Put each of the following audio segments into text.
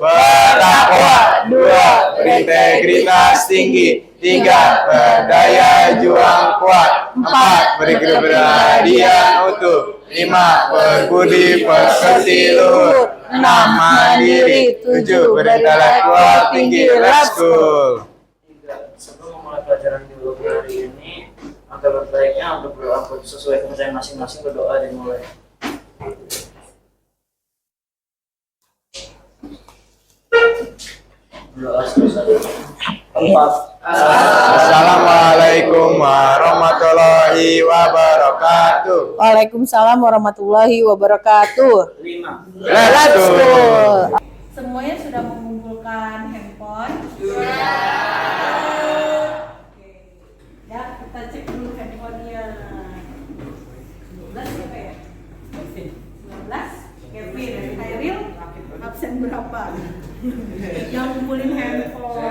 bertakwa. 2. Berintegritas tinggi. 3. Berdaya juang kuat. 4. Berkepribadian utuh. 5. Berbudi pekerti luhur. 6. Mandiri. 7. Berintelektual tinggi. Let's go. Sebelum memulai pelajaran biologi hari ini, agak baiknya untuk berdoa sesuai kepercayaan masing-masing, berdoa dan mulai. Berdoa selesai. 4. Assalamualaikum warahmatullahi wabarakatuh. Waalaikumsalam warahmatullahi wabarakatuh. 5. Let's go. Semuanya sudah mengumpulkan handphone? Sudah. Oke. Ya, kita cek dulu handphonenya. 19 siapa ya? 19. Kevin, Hairil, absen berapa? Yang ngumpulin handphone.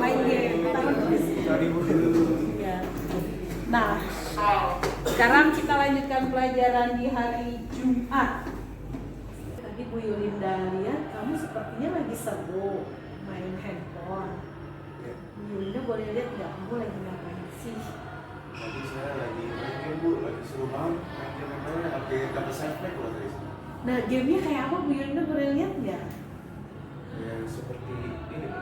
Main game. Ya. Nah, sekarang kita lanjutkan pelajaran di hari Jumat. Tadi Bu Yulinda lihat kamu sepertinya lagi seru main handphone. Bu Yulinda boleh lihat nggak kamu lagi ngapain sih? Tadi saya lagi main game Bu, lagi seru banget main game namanya update data science loh tadi. Nah, gamenya kayak apa Bu Yulinda boleh lihat nggak? Ya seperti ini Bu.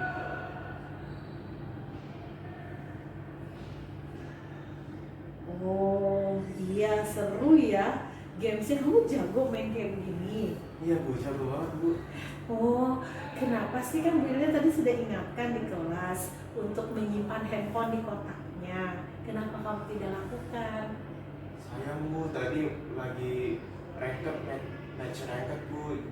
Oh iya, seru ya. Gamesnya kamu jago main game gini. Iya Bu, jago banget Bu. Oh, kenapa sih kan Bu Yulinda tadi sudah ingatkan di kelas untuk menyimpan handphone di kotaknya. Kenapa kamu tidak lakukan? Sayang Bu, tadi lagi match ranked Bu.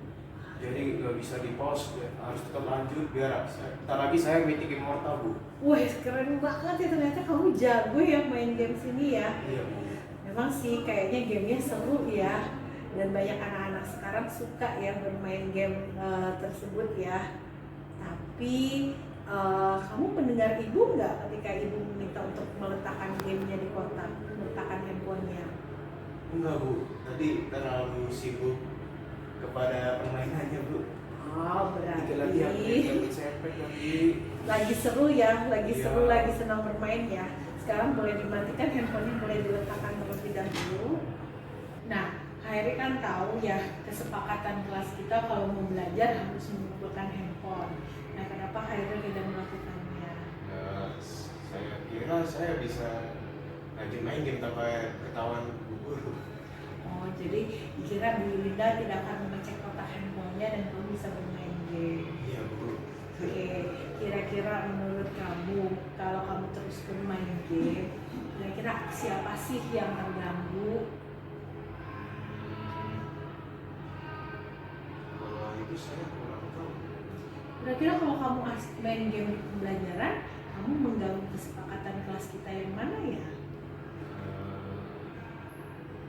Jadi nggak bisa di pause, harus tetap lanjut biar ntar lagi saya meeting immortal Bu. Wah, keren banget ya, ternyata kamu jago ya main game sini ya. Iya Bu. Memang sih kayaknya gamenya seru ya. Dan banyak anak-anak sekarang suka ya bermain game tersebut ya. Tapi kamu pendengar ibu nggak ketika ibu meminta untuk meletakkan gamenya di kotak, meletakkan handphonenya? Enggak Bu, tadi terlalu sibuk kepada permainannya Bu. Oh, Lagi berarti sepet lagi seru ya, lagi Iya. seru, lagi senang bermain ya. Sekarang boleh dimatikan handphonenya, boleh diletakkan terlebih dahulu. Nah, Hairi kan tahu ya kesepakatan kelas kita kalau mau belajar harus mengumpulkan handphone. Nah, kenapa Hairi tidak melakukannya? Ya, saya kira saya bisa rajin main game tanpa ketahuan Bu Guru. Oh, jadi dikira Bu Yulinda tidak akan mengecek kotak handphonenya dan kamu bisa bermain game. Iya Bu. Oke, kira-kira menurut kamu kalau kamu terus bermain game, kira-kira siapa sih yang terganggu? Kalau itu saya kurang tahu. Kira-kira kalau kamu asik main game di pembelajaran, kamu mengganggu kesepakatan kelas kita yang mana ya?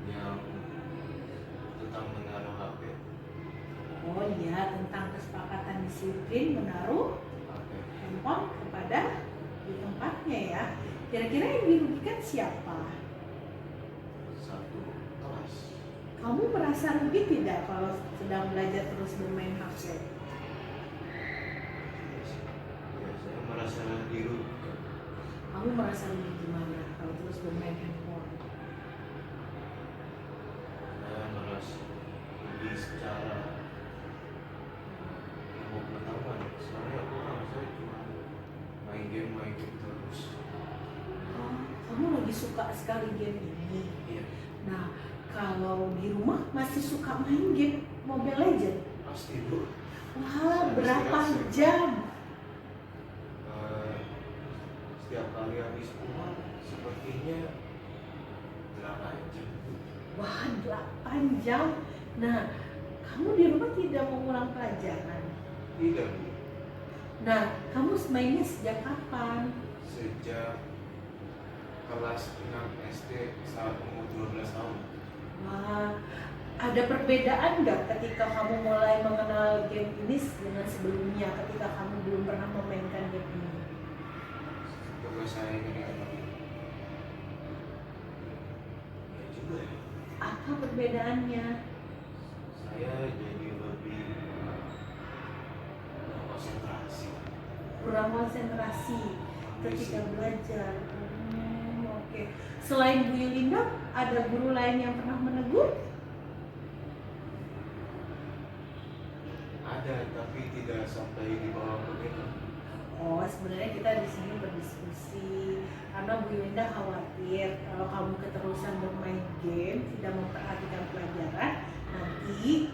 Yang tentang menaruh HP. Oh iya, tentang kesepakatan disiplin menaruh HP. handphone kepada di tempatnya ya. Kira-kira yang dirugikan siapa? Satu kelas. Kamu merasa rugi tidak kalau sedang belajar terus bermain HP? Ya, saya merasa dirugikan. Kamu merasa rugi gimana kalau terus bermain handphone? Saya merasa rugi secara ilmu pengetahuan. Soalnya saya cuma main game terus. Oh, kamu lagi suka sekali game ini. Iya, Nah, kalau di rumah masih suka main game Mobile Legends? pasti Bu. Wah, berapa jam? Setiap kali habis pulang sepertinya 8 jam. Wah, 8 jam. Nah, kamu di rumah tidak mengulang pelajaran? Tidak Bu. Nah, kamu mainnya sejak kapan? Sejak kelas 6 SD saat umur 12 tahun. Wah, ada perbedaan nggak ketika kamu mulai mengenal game ini dengan sebelumnya ketika kamu belum pernah memainkan game ini? Coba saya ingat lagi. Ya juga ya. Apa perbedaannya? Saya jadi lebih kurang konsentrasi ketika belajar. Oke. Selain Bu Yulinda, ada guru lain yang pernah menegur? Ada, tapi tidak sampai di bawah begitu. Oh, sebenarnya kita di sini berdiskusi karena Bu Yulinda khawatir kalau kamu keterusan bermain game, tidak memperhatikan pelajaran, nanti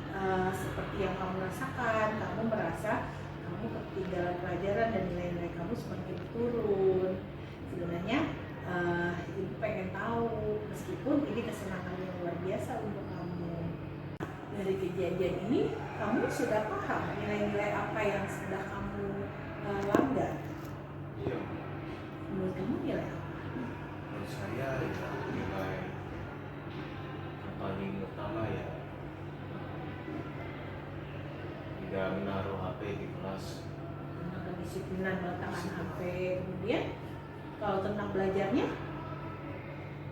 seperti yang kamu rasakan, kamu merasa kamu ketinggalan pelajaran dan nilai-nilai kamu semakin turun. Sebenarnya ibu pengen tahu, meskipun ini kesenangan yang luar biasa untuk kamu. Dari kejadian ini, kamu sudah paham nilai-nilai apa yang sudah kamu langgar? Iya, Menurut kamu nilai apa? menurut saya ya nilai yang paling utama ya tidak menaruh HP di kelas. Tentang kedisiplinan meletakkan HP. Kemudian, kalau tentang belajarnya,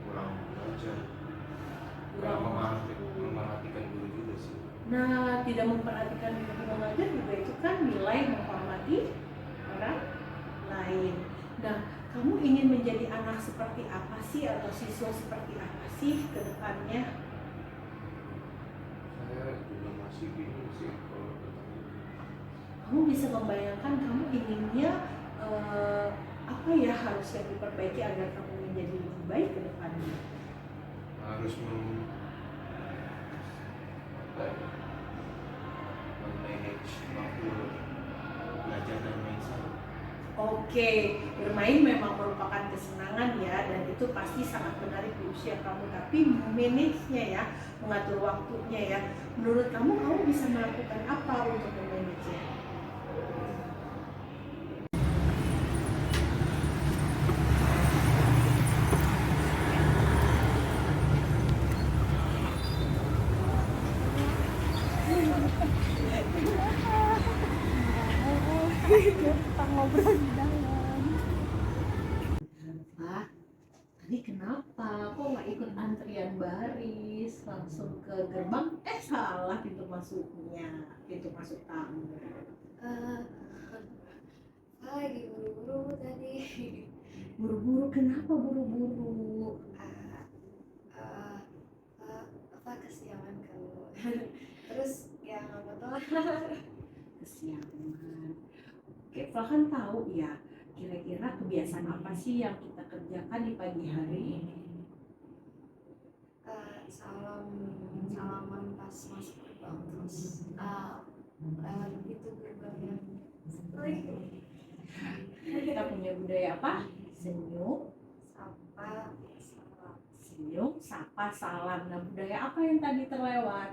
Kurang belajar, kurang memperhatikan guru juga sih. nah tidak memperhatikan guru mengajar juga itu kan nilai menghormati orang lain. Nah, kamu ingin menjadi anak seperti apa sih atau siswa seperti apa sih ke depannya? Saya juga masih bingung sih kalau bertanya. Kamu bisa membayangkan kamu inginnya apa ya harus yang diperbaiki agar kamu menjadi lebih baik ke depannya? Harus manage waktu belajar dan main sama. Oke, bermain memang merupakan kesenangan ya, dan itu pasti sangat menarik di usia kamu. Tapi manage-nya ya, mengatur waktunya ya. Menurut kamu, kamu bisa melakukan apa untuk memanage-nya? Pak, tadi kenapa? Kok nggak ikut antrian baris langsung ke gerbang? Salah pintu masuknya, pintu masuk tamu. Saya lagi buru-buru tadi. Buru-buru, kenapa buru-buru? Apa kesiangan kamu? Terus ya nggak apa-apa. Kesiangan. Oke, Pak kan tahu ya, kira-kira kebiasaan apa sih yang kita kerjakan di pagi hari ini? Salaman pas masuk gerbang, terus lewat itu gerbangnya. Kita punya budaya apa? Senyum, Sapa, salam. senyum, sapa, salam. Nah, budaya apa yang tadi terlewat?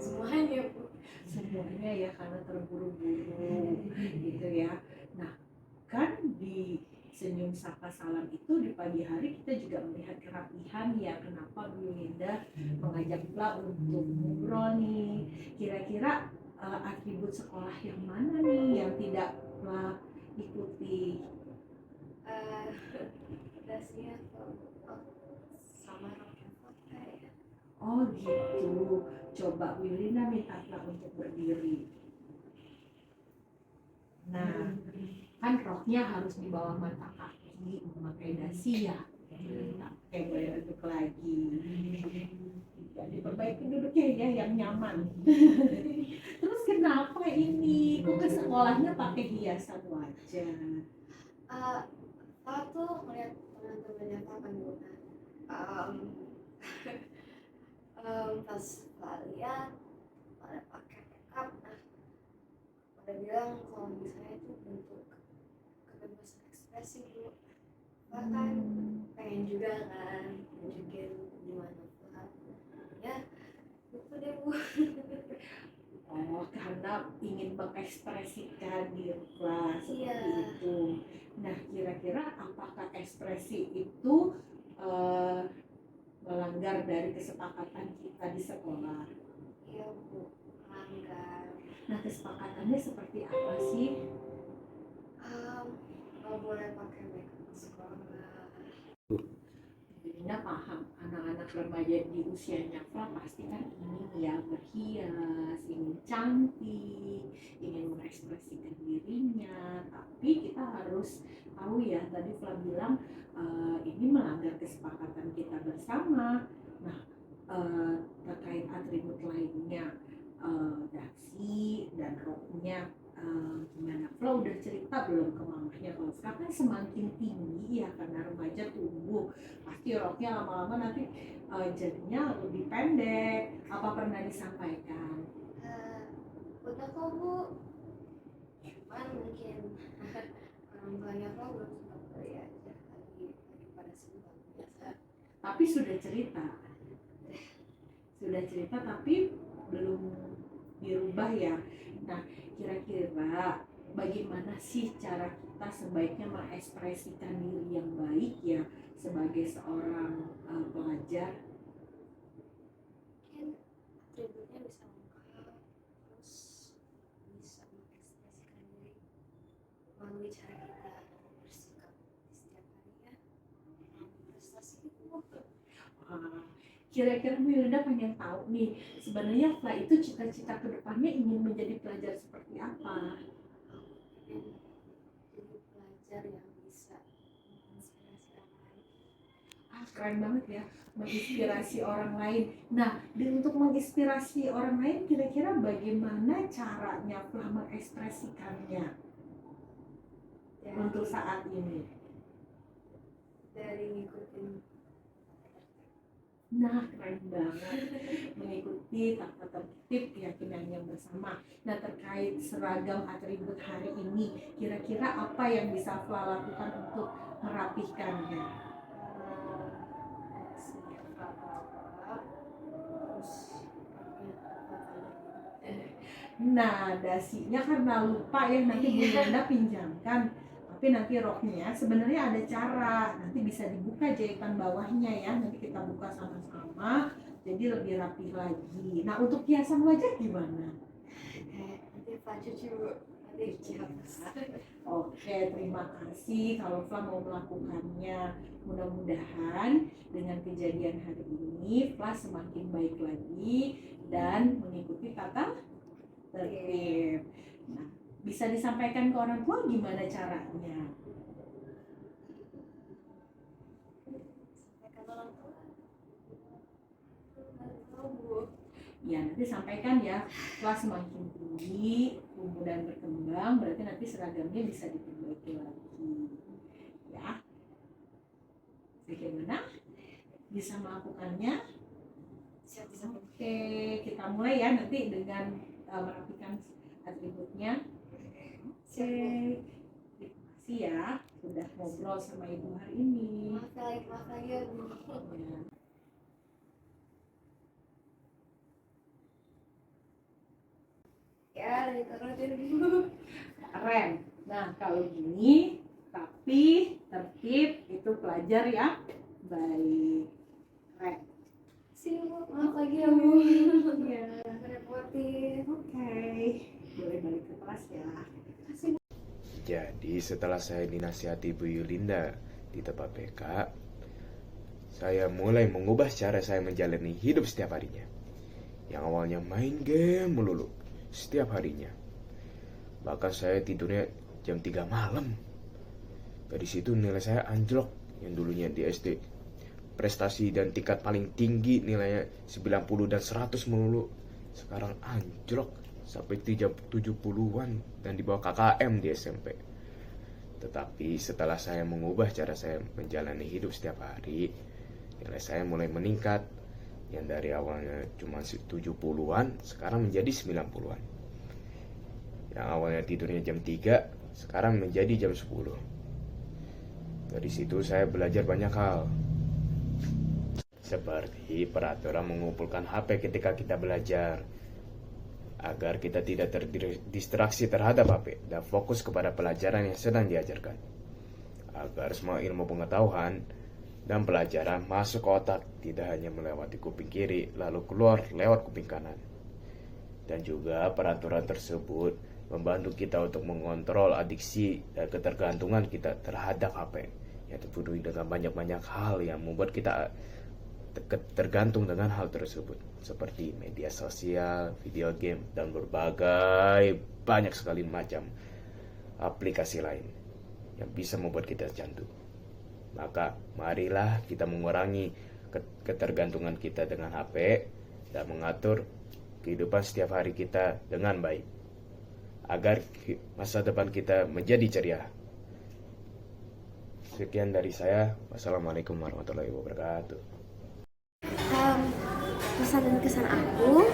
Semuanya Bu. Semuanya ya, karena terburu-buru gitu ya. Nah, kan di senyum, sapa, salam itu di pagi hari kita juga melihat kerapihan ya. Kenapa Bu Linda mengajak Pla untuk ngobrol nih? Kira-kira atribut sekolah yang mana nih yang tidak Pla ikuti? Dasinya sama rok yang pakai ya. Oh gitu. Coba Wilina minta Pla untuk berdiri. Nah, kan roknya harus di bawah mata kaki, memakai dasi ya. Oke, boleh duduk lagi. Jadi perbaiki duduknya ya yang nyaman. Terus kenapa ini? Kok ke sekolahnya pakai hiasan wajah? Pak tuh melihat teman-temannya Pak kan Bu. Pas Pak lihat pada pakai makeup, pada bilang kalau misalnya itu bentuk kebebasan ekspresi Bu. Pak kan pengen juga kan nunjukin gimana Pak. Ya, gitu deh Bu. Oh, karena ingin mengekspresikan diri kelas seperti Iya. itu. Nah, kira-kira apakah ekspresi itu melanggar dari kesepakatan kita di sekolah? Iya Bu, melanggar. Nah, kesepakatannya seperti apa sih? Nggak boleh pakai makeup ke sekolah. Linda paham, anak-anak anak remaja di usianya Fla pasti kan ingin ya berhias, ingin cantik, ingin mengekspresikan dirinya. Tapi kita harus tahu ya, tadi Fla bilang ini melanggar kesepakatan kita bersama. Nah, terkait atribut lainnya, dasi dan roknya, gimana? Fla udah cerita belum ke mamahnya? Kalau sekarang semakin tinggi ya karena remaja tumbuh, pasti roknya lama-lama nanti jadinya lebih pendek. Apa pernah disampaikan? Udah kok Bu, cuman mungkin orang tuanya kok belum sempat beli aja, lagi pada sibuk biasa. Tapi sudah cerita tapi belum dirubah ya. Nah, kira-kira bagaimana sih cara kita sebaiknya mengekspresikan diri yang baik ya sebagai seorang pelajar? Mungkin atributnya bisa lengkap, terus bisa mengekspresikan diri melalui cara kita bersikap di setiap harinya, prestasi itu. Kira-kira Bu Yulinda pengen tahu nih, sebenarnya Fla itu cita-cita kedepannya ingin menjadi pelajar seperti apa? Pengen jadi pelajar yang bisa menginspirasi orang lain. Keren banget ya, menginspirasi orang lain. Nah, dan untuk menginspirasi orang lain, kira-kira bagaimana caranya Fla mengekspresikannya untuk saat ini? Dari ngikutin. Nah, keren banget, mengikuti tata tertib keyakinan yang bersama. Nah, terkait seragam atribut hari ini, kira-kira apa yang bisa Fla lakukan untuk merapihkannya? Nah, dasinya karena lupa ya, nanti Bu Yulinda pinjamkan. Tapi nanti roknya sebenarnya ada cara, nanti bisa dibuka jahitan bawahnya ya, nanti kita buka sama-sama jadi lebih rapi lagi. Nah, untuk hiasan wajah gimana? Nanti Pak cuci Bu, nanti dihapus. Oke, terima kasih kalau Fla mau melakukannya. Mudah-mudahan dengan kejadian hari ini Fla semakin baik lagi dan mengikuti tata tertib. Nah, bisa disampaikan ke orang tua gimana caranya? Sampaikan orang tua. Tahu Bu. Ya, nanti sampaikan ya, kelas semakin tinggi, tumbuh dan berkembang, berarti nanti seragamnya bisa diperbaiki lagi. Ya, bagaimana? Bisa melakukannya? Siap. Oke, kita mulai ya nanti dengan merapikan atributnya. Oke, terima kasih ya sudah ngobrol sama Ibu hari ini. Maaf lagi ya Bu. Ya. Ya, ditaruh Bu. Keren. Nah, kalau gini, tapi tertib itu pelajar ya. Baik. Keren. Sini Bu, maaf lagi ya Bu. Ya. Merepotin. Oke. Boleh balik ke kelas ya. Jadi setelah saya dinasihati Bu Yulinda di tempat PK, saya mulai mengubah cara saya menjalani hidup setiap harinya. Yang awalnya main game melulu setiap harinya. Bahkan saya tidurnya jam 3 malam. Dari situ nilai saya anjlok. Yang dulunya di SD prestasi dan tingkat paling tinggi nilainya 90 dan 100 melulu, sekarang anjlok sampai 70-an dan di bawah KKM di SMP. Tetapi setelah saya mengubah cara saya menjalani hidup setiap hari, nilai saya mulai meningkat. Yang dari awalnya cuma 70-an, sekarang menjadi 90-an. Yang awalnya tidurnya jam 3, sekarang menjadi jam 10. Dari situ saya belajar banyak hal. Seperti peraturan mengumpulkan HP ketika kita belajar, agar kita tidak terdistraksi terhadap HP dan fokus kepada pelajaran yang sedang diajarkan. Agar semua ilmu pengetahuan dan pelajaran masuk ke otak, tidak hanya melewati kuping kiri lalu keluar lewat kuping kanan. Dan juga peraturan tersebut membantu kita untuk mengontrol adiksi dan ketergantungan kita terhadap HP, yang dipenuhi dengan banyak-banyak hal yang membuat kita tergantung dengan hal tersebut, seperti media sosial, video game, dan berbagai banyak sekali macam aplikasi lain yang bisa membuat kita candu. Maka marilah kita mengurangi ketergantungan kita dengan HP dan mengatur kehidupan setiap hari kita dengan baik, agar masa depan kita menjadi ceria. Sekian dari saya. Wassalamualaikum warahmatullahi wabarakatuh. Pesan dan kesan aku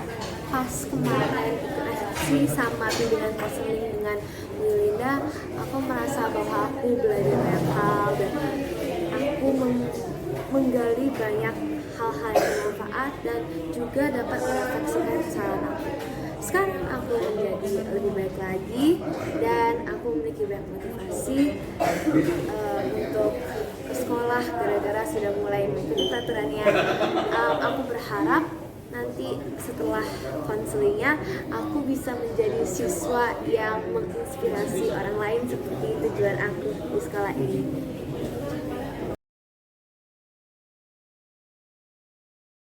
pas kemarin ikut eksekusi sama bimbingan konseling dengan Bu Yulinda, aku merasa bahwa aku belajar banyak hal dan aku menggali banyak hal-hal yang bermanfaat dan juga dapat merefleksikan kesalahan aku. Sekarang aku menjadi lebih baik lagi dan aku memiliki banyak motivasi untuk ke sekolah gara-gara sudah mulai mengikuti peraturannya. Aku berharap nanti setelah konselingnya aku bisa menjadi siswa yang menginspirasi orang lain seperti tujuan aku di sekolah ini.